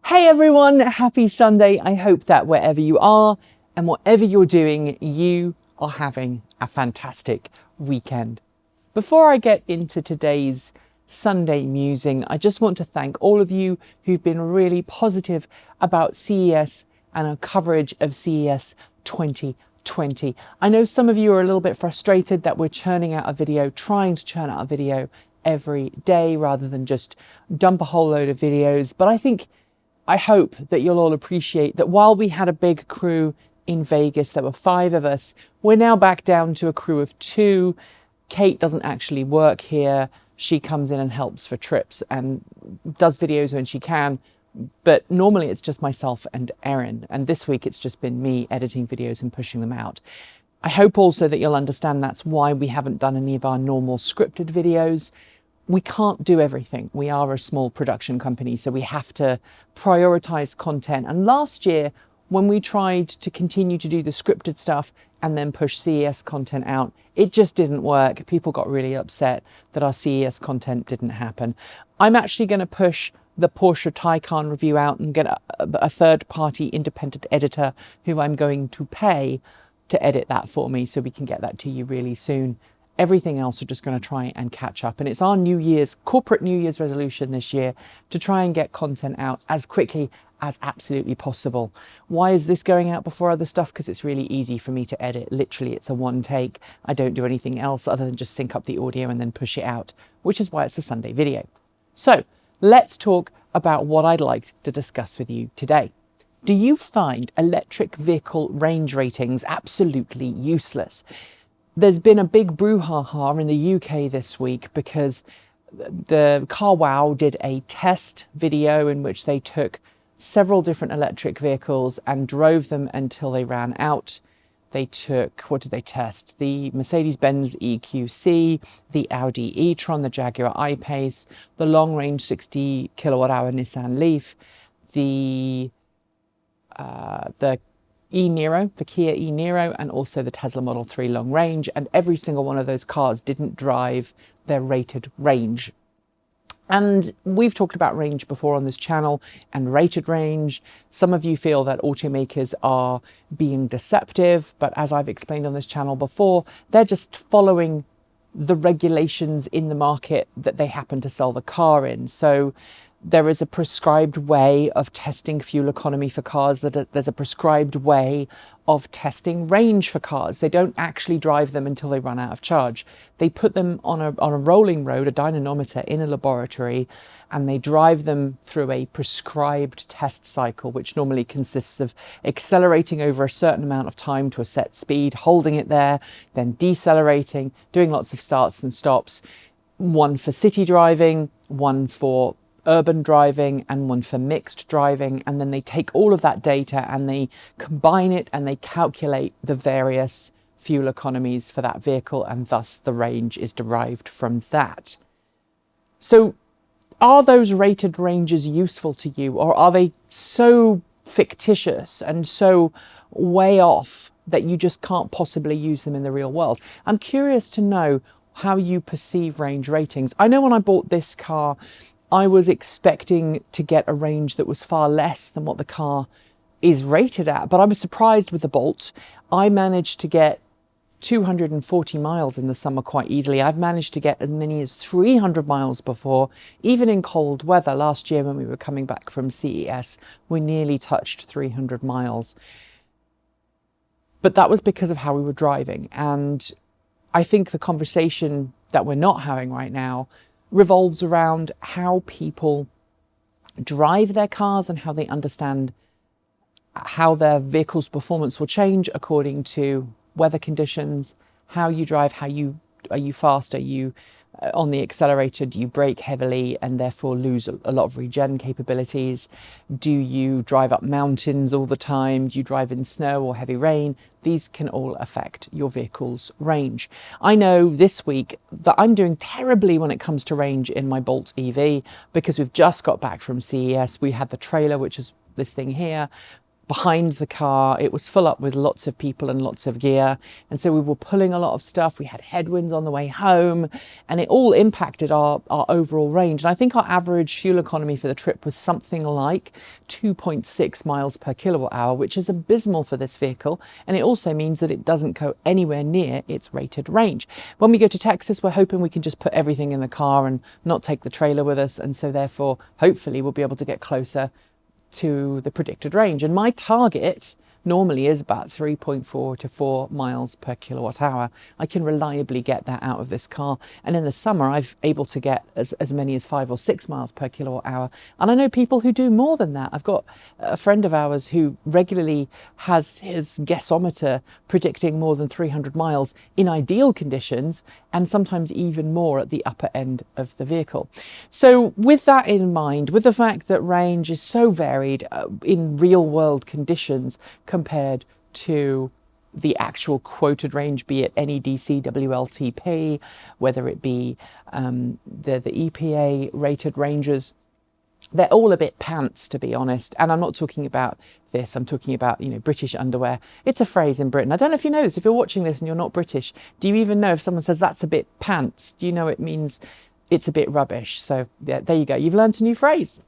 Hey everyone, happy Sunday. I hope that wherever you are and whatever you're doing, you are having a fantastic weekend. Before I get into today's Sunday musing, I just want to thank all of you who've been really positive about CES and our coverage of CES 2020. I know some of you are a little bit frustrated that we're trying to churn out a video every day rather than just dump a whole load of videos, but I hope that you'll all appreciate that while we had a big crew in Vegas, there were 5 of us, we're now back down to a crew of 2. Kate doesn't actually work here. She comes in and helps for trips and does videos when she can. But normally it's just myself and Erin. And this week it's just been me editing videos and pushing them out. I hope also that you'll understand that's why we haven't done any of our normal scripted videos. We can't do everything. We are a small production company, so we have to prioritize content. And last year, when we tried to continue to do the scripted stuff and then push CES content out, it just didn't work. People got really upset that our CES content didn't happen. I'm actually going to push the Porsche Taycan review out and get a third-party independent editor who I'm going to pay to edit that for me so we can get that to you really soon. Everything else we're just going to try and catch up. And it's our corporate New Year's resolution this year to try and get content out as quickly as absolutely possible. Why is this going out before other stuff? Because it's really easy for me to edit. Literally, it's a one take. I don't do anything else other than just sync up the audio and then push it out, which is why it's a Sunday video. So let's talk about what I'd like to discuss with you today. Do you find electric vehicle range ratings absolutely useless? There's been a big brouhaha in the UK this week because the CarWow did a test video in which they took several different electric vehicles and drove them until they ran out. They took, what did they test? The Mercedes-Benz EQC, the Audi e-tron, the Jaguar I-Pace, the long-range 60 kilowatt-hour Nissan Leaf, the e-Niro, the Kia e-Niro, and also the Tesla Model 3 long range, and every single one of those cars didn't drive their rated range. And we've talked about range before on this channel and rated range. Some of you feel that automakers are being deceptive, but as I've explained on this channel before, they're just following the regulations in the market that they happen to sell the car in. So there is a prescribed way of testing fuel economy for cars, there's a prescribed way of testing range for cars. They don't actually drive them until they run out of charge. They put them on a rolling road, a dynamometer in a laboratory, and they drive them through a prescribed test cycle, which normally consists of accelerating over a certain amount of time to a set speed, holding it there, then decelerating, doing lots of starts and stops, one for city driving, one for urban driving, and one for mixed driving. And then they take all of that data and they combine it and they calculate the various fuel economies for that vehicle, and thus the range is derived from that. So are those rated ranges useful to you, or are they so fictitious and so way off that you just can't possibly use them in the real world? I'm curious to know how you perceive range ratings. I know when I bought this car, I was expecting to get a range that was far less than what the car is rated at, but I was surprised with the Bolt. I managed to get 240 miles in the summer quite easily. I've managed to get as many as 300 miles before, even in cold weather. Last year when we were coming back from CES, we nearly touched 300 miles. But that was because of how we were driving. And I think the conversation that we're not having right now revolves around how people drive their cars and how they understand how their vehicle's performance will change according to weather conditions, how you drive, are you fast, are you on the accelerator, do you brake heavily and therefore lose a lot of regen capabilities? Do you drive up mountains all the time? Do you drive in snow or heavy rain? These can all affect your vehicle's range. I know this week that I'm doing terribly when it comes to range in my Bolt EV because we've just got back from CES. We had the trailer, which is this thing here, behind the car. It was full up with lots of people and lots of gear. And so we were pulling a lot of stuff. We had headwinds on the way home, and it all impacted our overall range. And I think our average fuel economy for the trip was something like 2.6 miles per kilowatt hour, which is abysmal for this vehicle. And it also means that it doesn't go anywhere near its rated range. When we go to Texas, we're hoping we can just put everything in the car and not take the trailer with us. And so therefore, hopefully we'll be able to get closer to the predicted range. And my target normally is about 3.4 to 4 miles per kilowatt hour. I can reliably get that out of this car. And in the summer, I'm able to get as many as 5 or 6 miles per kilowatt hour. And I know people who do more than that. I've got a friend of ours who regularly has his guessometer predicting more than 300 miles in ideal conditions, and sometimes even more at the upper end of the vehicle. So with that in mind, with the fact that range is so varied in real world conditions compared to the actual quoted range, be it NEDC, WLTP, whether it be the EPA rated ranges, they're all a bit pants, to be honest. And I'm not talking about this, I'm talking about, British underwear. It's a phrase in Britain. I don't know if you know this. If you're watching this and you're not British, do you even know if someone says that's a bit pants? Do you know it means it's a bit rubbish? So yeah, there you go. You've learned a new phrase.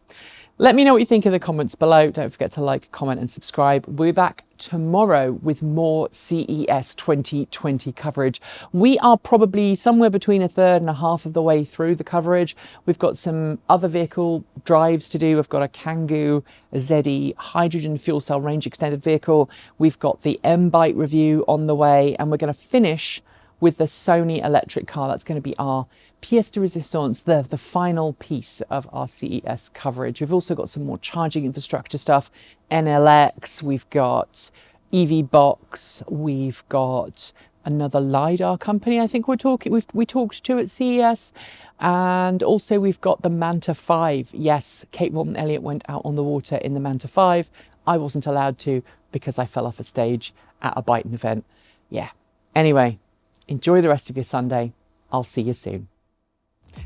Let me know what you think in the comments below. Don't forget to like, comment and subscribe. We'll be back tomorrow with more CES 2020 coverage. We are probably somewhere between a third and a half of the way through the coverage. We've got some other vehicle drives to do. We've got a Kangoo, a ZE hydrogen fuel cell range extended vehicle. We've got the M-Byte review on the way, and we're going to finish with the Sony electric car. That's going to be our pièce de résistance, the final piece of our CES coverage. We've also got some more charging infrastructure stuff, NLX, we've got EV Box, we've got another LiDAR company I think we talked to at CES, and also we've got the Manta 5. Yes, Kate Walton-Elliott went out on the water in the Manta 5. I wasn't allowed to because I fell off a stage at a Byton event. Yeah. Anyway, enjoy the rest of your Sunday. I'll see you soon.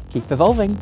Keep evolving.